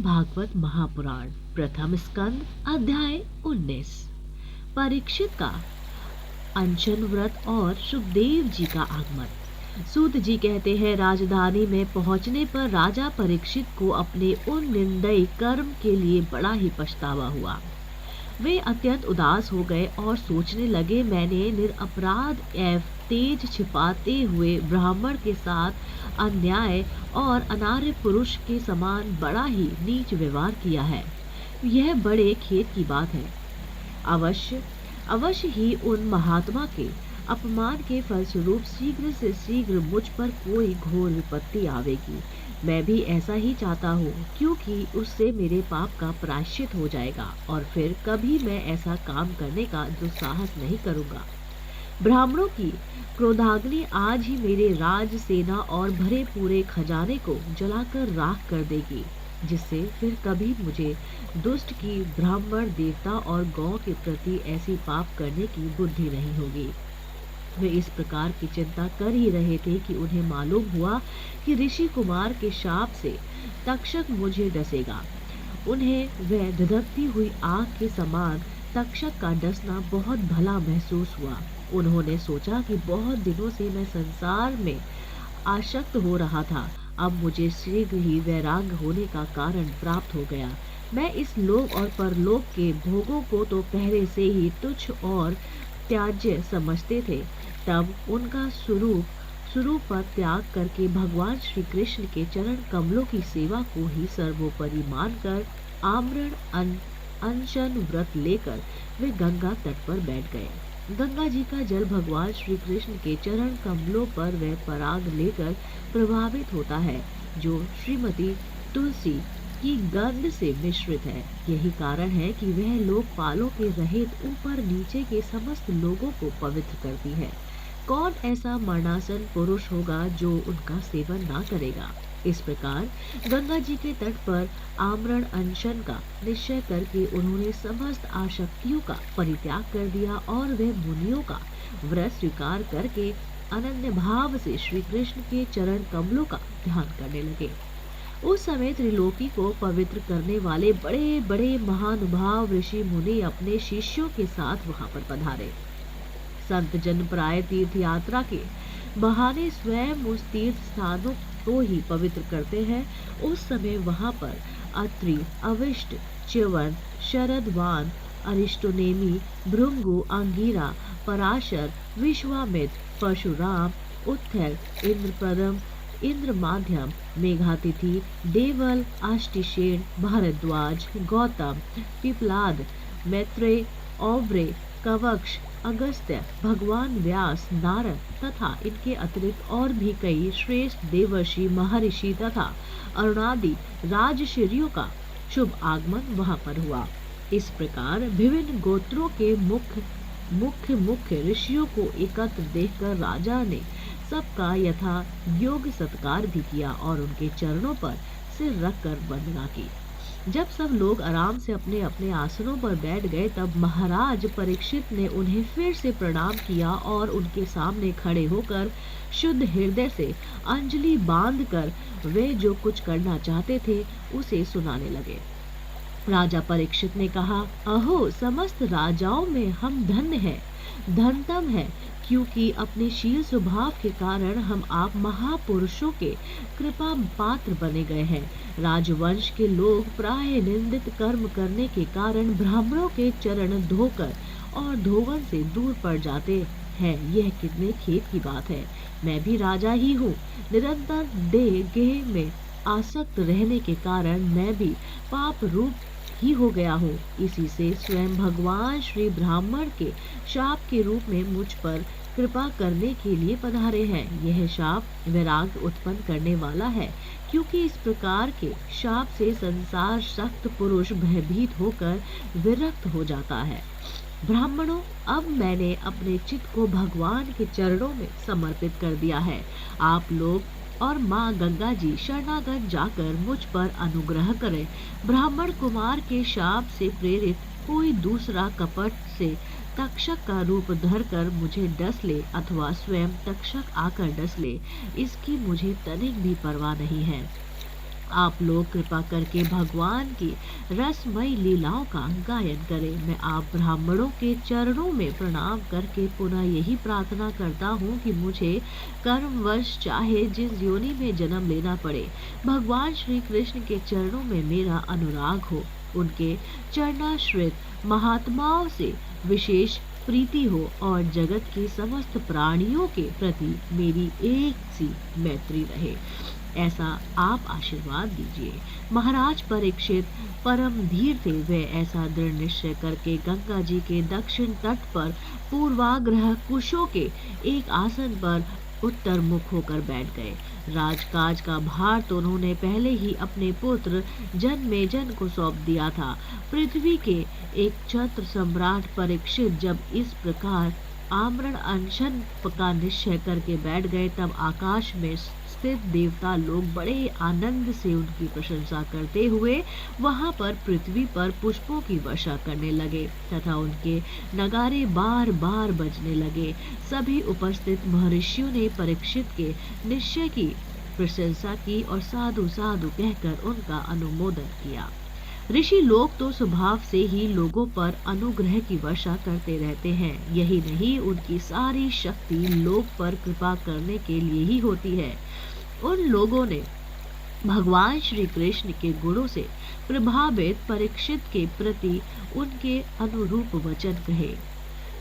भागवत महापुराण प्रथम स्कंद अध्याय 19। परीक्षित का अनशन व्रत और सुखदेव जी का आगमन। सूत जी कहते हैं, राजधानी में पहुंचने पर राजा परीक्षित को अपने उन निंदयी कर्म के लिए बड़ा ही पछतावा हुआ। वे अत्यंत उदास हो गए और सोचने लगे, मैंने निरपराध एवं तेज छिपाते हुए ब्राह्मण के साथ अन्याय और अनार्य पुरुष के समान बड़ा ही नीच व्यवहार किया है। यह बड़े खेद की बात है। अवश्य अवश्य ही उन महात्मा के अपमान के फलस्वरूप शीघ्र से शीघ्र मुझ पर कोई घोर विपत्ति आवेगी। मैं भी ऐसा ही चाहता हूँ, क्योंकि उससे मेरे पाप का प्रायश्चित हो जाएगा और फिर कभी मैं ऐसा काम करने का दुस्साहस नहीं करूँगा। ब्राह्मणों की क्रोधाग्नि आज ही मेरे राज सेना और भरे पूरे खजाने को जलाकर राख कर देगी, जिससे फिर कभी मुझे दुष्ट की ब्राह्मण देवता और गौ के प्रति ऐसी पाप करने की बुद्धि नहीं होगी। वे इस प्रकार की चिंता कर ही रहे थे कि उन्हें मालूम हुआ कि ऋषि कुमार के शाप से तक्षक मुझे डसेगा। उन्हें वह धधकती हुई आग के समान तक्षक का डसना बहुत भला महसूस हुआ। उन्होंने सोचा कि बहुत दिनों से मैं संसार में आसक्त हो रहा था, अब मुझे शीघ्र ही वैराग्य होने का कारण प्राप्त हो गया। मैं इस लोक और परलोक के भोगों को तो पहले से ही तुच्छ और त्याज्य समझते थे, तब उनका स्वरूप पर त्याग करके भगवान श्री कृष्ण के चरण कमलों की सेवा को ही सर्वोपरि मानकर आमरण अनशन व्रत लेकर वे गंगा तट पर बैठ गए। गंगा जी का जल भगवान श्री कृष्ण के चरण कमलों पर वह पराग लेकर प्रभावित होता है, जो श्रीमती तुलसी की गंध से मिश्रित है। यही कारण है कि वह लोकपालों के रहित ऊपर नीचे के समस्त लोगों को पवित्र करती है। कौन ऐसा मरणासन पुरुष होगा जो उनका सेवन ना करेगा। इस प्रकार गंगा जी के तट पर आमरण अनशन का निश्चय करके उन्होंने समस्त आसक्तियों का परित्याग कर दिया और वे मुनियों का व्रत स्वीकार करके अनन्य भाव से श्री कृष्ण के चरण कमलों का ध्यान करने लगे। उस समय त्रिलोकी को पवित्र करने वाले बड़े बड़े महानुभाव ऋषि मुनि अपने शिष्यों के साथ वहां पर पधारे। संत जन प्राय तीर्थ यात्रा के बहाने स्वयं उस तीर्थ स्थानों को ही पवित्र करते हैं। उस समय वहां पर अत्रि, अविष्ट, च्यवन, शरदवान, अरिष्टोनेमी, भृंगु, अंगिरा, पराशर, विश्वामित्र, परशुराम, उत्थल, इंद्रप्रदम, इंद्र माध्यम, मेघातिथि, देवल, आष्टिशेन, भारद्वाज, गौतम, पिपलाद, मैत्रेय, औव्रे, कवक्ष, अगस्त्य, भगवान व्यास, नारद तथा इनके अतिरिक्त और भी कई श्रेष्ठ देवर्षि, महर्षि तथा अरुणादि राजर्षियों का शुभ आगमन वहां पर हुआ। इस प्रकार विभिन्न गोत्रों के मुख्य ऋषियों को एकत्र देखकर राजा ने सबका यथा योग्य सत्कार भी किया और उनके चरणों पर सिर रखकर वंदना की। जब सब लोग आराम से अपने अपने आसनों पर बैठ गए, तब महाराज परीक्षित ने उन्हें फिर से प्रणाम किया और उनके सामने खड़े होकर शुद्ध हृदय से अंजलि बांधकर वे जो कुछ करना चाहते थे उसे सुनाने लगे। राजा परीक्षित ने कहा, अहो, समस्त राजाओं में हम धन्य हैं, धनतम है, क्योंकि अपने शील स्वभाव के कारण हम आप महापुरुषों के कृपा पात्र बने गए हैं। राजवंश के लोग प्राय निंदित कर्म करने के कारण ब्राह्मणों के चरण धोकर और धोवन से दूर पड़ जाते हैं। यह कितने खेद की बात है। मैं भी राजा ही हूँ। निरंतर देह गेह में आसक्त रहने के कारण मैं भी पाप रूप ही हो गया हूँ। इसी से स्वयं भगवान श्री ब्राह्मण के शाप के रूप में मुझ पर कृपा करने के लिए पधारे हैं। यह शाप वैराग्य उत्पन्न करने वाला है, क्योंकि इस प्रकार के शाप से संसार सख्त पुरुष भयभीत होकर विरक्त हो जाता है। ब्राह्मणों, अब मैंने अपने चित्त को भगवान के चरणों में समर्पित कर दिया है। आप लोग और माँ गंगा जी शरणागत जाकर मुझ पर अनुग्रह करें। ब्राह्मण कुमार के शाप से प्रेरित कोई दूसरा कपट से तक्षक का रूप धरकर मुझे डस ले अथवा स्वयं तक्षक आकर डस ले, इसकी मुझे तनिक भी परवाह नहीं है। आप लोग कृपा करके भगवान की रसमयी लीलाओं का गायन करें। मैं आप ब्राह्मणों के चरणों में प्रणाम करके पुनः यही प्रार्थना करता हूँ कि मुझे कर्मवश चाहे जिस योनि में जन्म लेना पड़े, भगवान श्री कृष्ण के चरणों में मेरा अनुराग हो, उनके चरणाश्रित महात्माओं से विशेष प्रीति हो और जगत के समस्त प्राणियों के प्रति मेरी एक सी मैत्री रहे, ऐसा आप आशीर्वाद दीजिए। महाराज परीक्षित परम धीर थे। वे ऐसा दृढ़ निश्चय करके गंगा जी के दक्षिण तट पर पूर्वाग्रह कुशों के एक आसन पर उत्तर मुख होकर बैठ गए। राजकाज का भार तो उन्होंने पहले ही अपने पुत्र जन्मेजय को सौंप दिया था। पृथ्वी के एक छत्र सम्राट परीक्षित जब इस प्रकार आमरण अनशन का निश्चय करके बैठ गए, तब आकाश में स्थित देवता लोग बड़े आनंद से उनकी प्रशंसा करते हुए वहां पर पृथ्वी पर पुष्पों की वर्षा करने लगे तथा उनके नगारे बार बार बजने लगे। सभी उपस्थित महर्षियों ने परीक्षित के निश्चय की प्रशंसा की और साधु साधु कहकर उनका अनुमोदन किया। ऋषि लोग तो स्वभाव से ही लोगों पर अनुग्रह की वर्षा करते रहते हैं। यही नहीं, उनकी सारी शक्ति लोग पर कृपा करने के लिए ही होती है। उन लोगों ने भगवान श्री कृष्ण के गुणों से प्रभावित परीक्षित के प्रति उनके अनुरूप वचन कहे।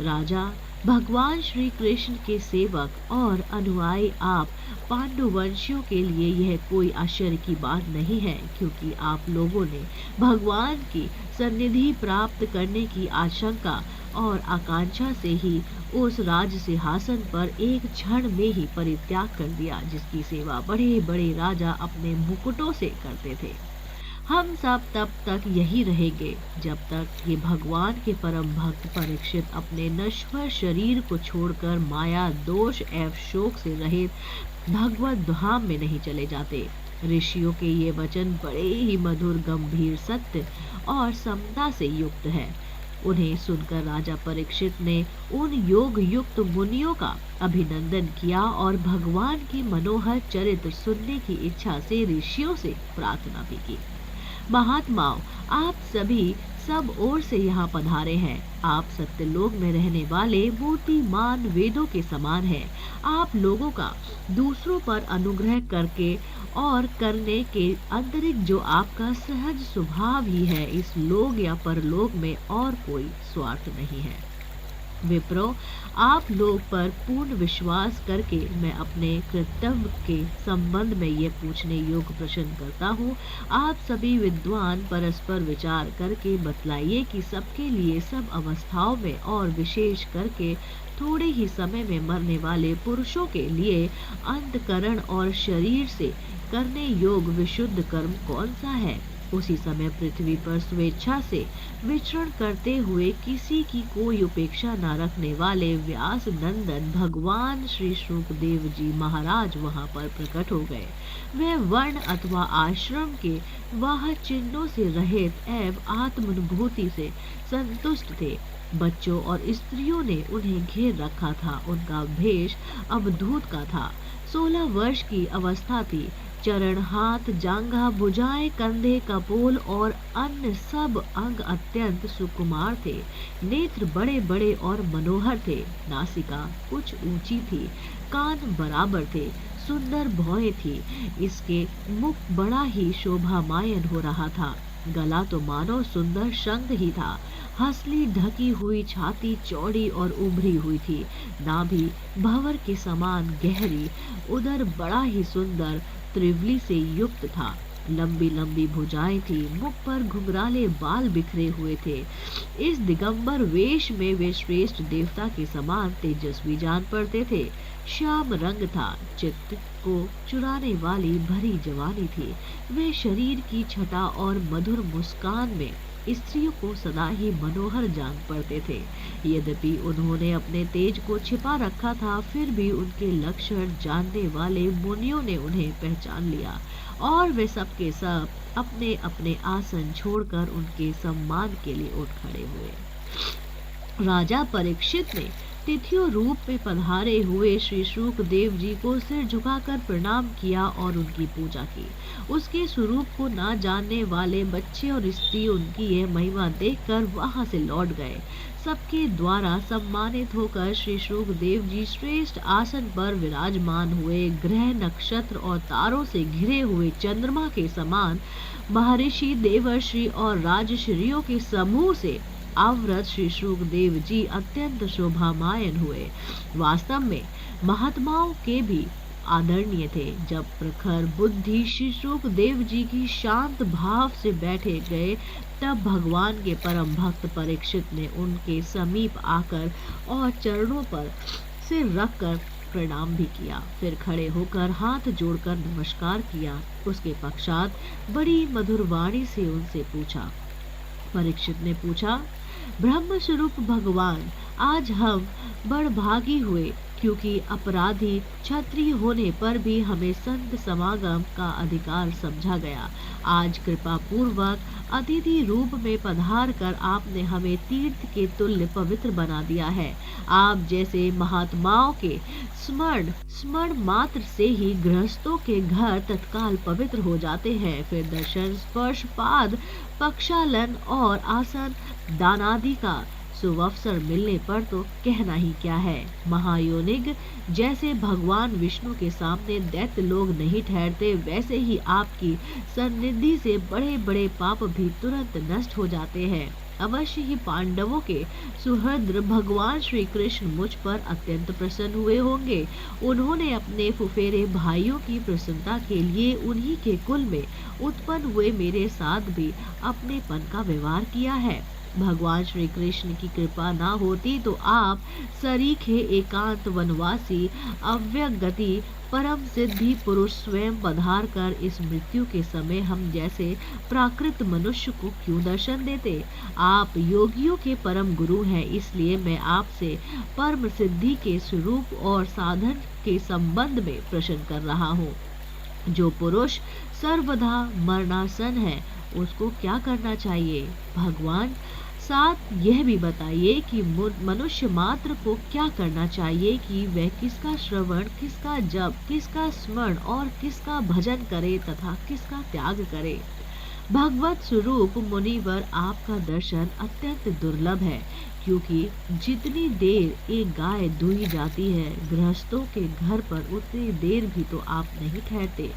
राजा, भगवान श्री कृष्ण के सेवक और अनुयायी आप पांडुवंशियों के लिए यह कोई आश्चर्य की बात नहीं है, क्योंकि आप लोगों ने भगवान की सन्निधि प्राप्त करने की आशंका और आकांक्षा से ही उस राज सिंहासन पर एक क्षण में ही परित्याग कर दिया, जिसकी सेवा बड़े बड़े राजा अपने मुकुटों से करते थे। हम सब तब तक यही रहेंगे जब तक ये भगवान के परम भक्त परीक्षित अपने नश्वर शरीर को छोड़कर माया दोष एवं शोक से रहित भगवत धाम में नहीं चले जाते। ऋषियों के ये वचन बड़े ही मधुर, गंभीर, सत्य और समता से युक्त है। उन्हें सुनकर राजा परीक्षित ने उन योग युक्त मुनियों का अभिनंदन किया और भगवान की मनोहर चरित्र सुनने की इच्छा से ऋषियों से प्रार्थना भी की। महात्माओं, आप सभी सब ओर से यहाँ पधारे हैं। आप सत्यलोक में रहने वाले मूर्तिमान वेदों के समान हैं। आप लोगों का दूसरों पर अनुग्रह करके और करने के अतिरिक्त जो आपका सहज स्वभाव ही है, इस लोक या परलोक में और कोई स्वार्थ नहीं है। विप्रो, आप लोग पर पूर्ण विश्वास करके मैं अपने कर्तव्य के संबंध में ये पूछने योग्य प्रश्न करता हूँ। आप सभी विद्वान परस्पर विचार करके बतलाइए कि सबके लिए सब अवस्थाओं में और विशेष करके थोड़े ही समय में मरने वाले पुरुषों के लिए अंतकरण और शरीर से करने योग्य विशुद्ध कर्म कौन सा है। उसी समय पृथ्वी पर स्वेच्छा से विचरण करते हुए किसी की कोई उपेक्षा न रखने वाले व्यास नंदन भगवान श्री शुकदेव जी महाराज वहां पर प्रकट हो गए। वह वर्ण अथवा आश्रम के वह चिन्हों से रहित एवं आत्मानुभूति से संतुष्ट थे। बच्चों और स्त्रियों ने उन्हें घेर रखा था। उनका भेष अवधूत का था। 16 वर्ष की अवस्था थी। चरण, हाथ, जांघा, भुजाएं, कंधे, कपोल और अन्य सब अंग अत्यंत सुकुमार थे। नेत्र बड़े बड़े और मनोहर थे। नासिका कुछ ऊंची थी। कान बराबर थे। सुंदर भौहें थी। इसके मुख बड़ा ही शोभामायन हो रहा था। गला तो मानो सुंदर शंख ही था। हंसली ढकी हुई छाती चौड़ी और उभरी हुई थी। नाभि भंवर के समान गहरी, उदर बड़ा ही सुंदर त्रिवली से युक्त था। लंबी लंबी भुजाएं थी। मुख पर घुंघराले बाल बिखरे हुए थे। इस दिगंबर वेश में वे श्रेष्ठ देवता के समान तेजस्वी जान पड़ते थे। श्याम रंग था। चित्त को चुराने वाली भरी जवानी थी। वे शरीर की छटा और मधुर मुस्कान में स्त्रियों को सदा ही मनोहर जान पड़ते थे। यद्यपि उन्होंने अपने तेज को छिपा रखा था, फिर भी उनके लक्षण जानने वाले मुनियों ने उन्हें पहचान लिया और वे सब के सब अपने अपने आसन छोड़कर उनके सम्मान के लिए उठ खड़े हुए। राजा परीक्षित ने अतिथियों रूप में पधारे हुए श्री शुकदेव जी को सिर झुकाकर प्रणाम किया और उनकी पूजा की। उसके स्वरूप को ना जानने वाले बच्चे और स्त्री उनकी यह महिमा देखकर वहां से लौट गए। सबके द्वारा सम्मानित होकर श्री शुकदेव जी श्रेष्ठ आसन पर विराजमान हुए। ग्रह, नक्षत्र और तारों से घिरे हुए चंद्रमा के समान महर्षि, देवर्षि और राजश्रियों के समूह से आवृत श्री शुकदेव जी अत्यंत शोभामायन हुए। वास्तव में महात्माओं के भी आदरणीय थे। जब प्रखर बुद्धि श्री शुकदेव जी की शांत भाव से बैठे गए, तब भगवान के परम भक्त परीक्षित ने उनके समीप आकर और चरणों पर सिर रखकर प्रणाम भी किया। फिर खड़े होकर हाथ जोड़कर नमस्कार किया। उसके पश्चात बड़ी मधुर वाणी से उनसे पूछा। परीक्षित ने पूछा, ब्रह्म स्वरूप भगवान, आज हम बड़भागी हुए, क्योंकि अपराधी क्षत्रिय होने पर भी हमें संत समागम का अधिकार समझा गया। आज कृपा पूर्वक अतिथि रूप में पधार कर आपने हमें तीर्थ के तुल्य पवित्र बना दिया है। आप जैसे महात्माओं के स्मरण मात्र से ही गृहस्थों के घर तत्काल पवित्र हो जाते हैं। फिर दर्शन, स्पर्श, पाद प्रक्षालन और आसन दानादि का सुअवसर मिलने पर तो कहना ही क्या है। महायोनिग जैसे भगवान विष्णु के सामने दैत्य लोग नहीं ठहरते, वैसे ही आपकी सन्निधि से बड़े बड़े पाप भी तुरंत नष्ट हो जाते हैं। अवश्य ही पांडवों के सुहृद भगवान श्री कृष्ण मुझ पर अत्यंत प्रसन्न हुए होंगे। उन्होंने अपने फुफेरे भाइयों की प्रसन्नता के लिए उन्हीं के कुल में उत्पन्न हुए मेरे साथ भी अपनेपन का व्यवहार किया है। भगवान श्री कृष्ण की कृपा ना होती तो आप सरीखे एकांत वनवासी अव्यगति परम सिद्धि पुरुष स्वयं पधार कर इस मृत्यु के समय हम जैसे प्राकृत मनुष्य को क्यों दर्शन देते। आप योगियों के परम गुरु हैं, इसलिए मैं आपसे परम सिद्धि के स्वरूप और साधन के संबंध में प्रश्न कर रहा हूँ। जो पुरुष सर्वदा मरणासन है, उसको क्या करना चाहिए? भगवान, साथ यह भी बताइए कि मनुष्य मात्र को क्या करना चाहिए कि वह किसका श्रवण, किसका जप, किसका स्मरण और किसका भजन करे तथा किसका त्याग करे। भगवत स्वरूप मुनिवर, आपका दर्शन अत्यंत दुर्लभ है, क्योंकि जितनी देर एक गाय दुही जाती है गृहस्थों के घर पर, उतनी देर भी तो आप नहीं ठहरते।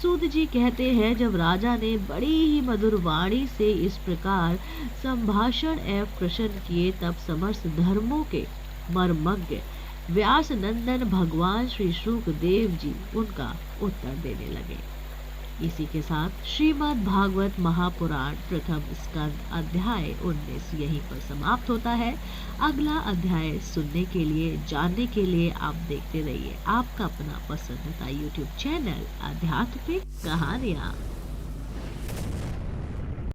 सूत जी कहते हैं, जब राजा ने बड़ी ही मधुर वाणी से इस प्रकार संभाषण एवं प्रश्न किए, तब समस्त धर्मों के मर्मज्ञ व्यास नंदन भगवान श्री शुकदेव जी उनका उत्तर देने लगे। इसी के साथ श्रीमद् भागवत महापुराण प्रथम स्कंद अध्याय 19 यहीं पर समाप्त होता है। अगला अध्याय सुनने के लिए, जानने के लिए आप देखते रहिए आपका अपना पसंदीदा YouTube चैनल आध्यात्मिक कहानियाँ।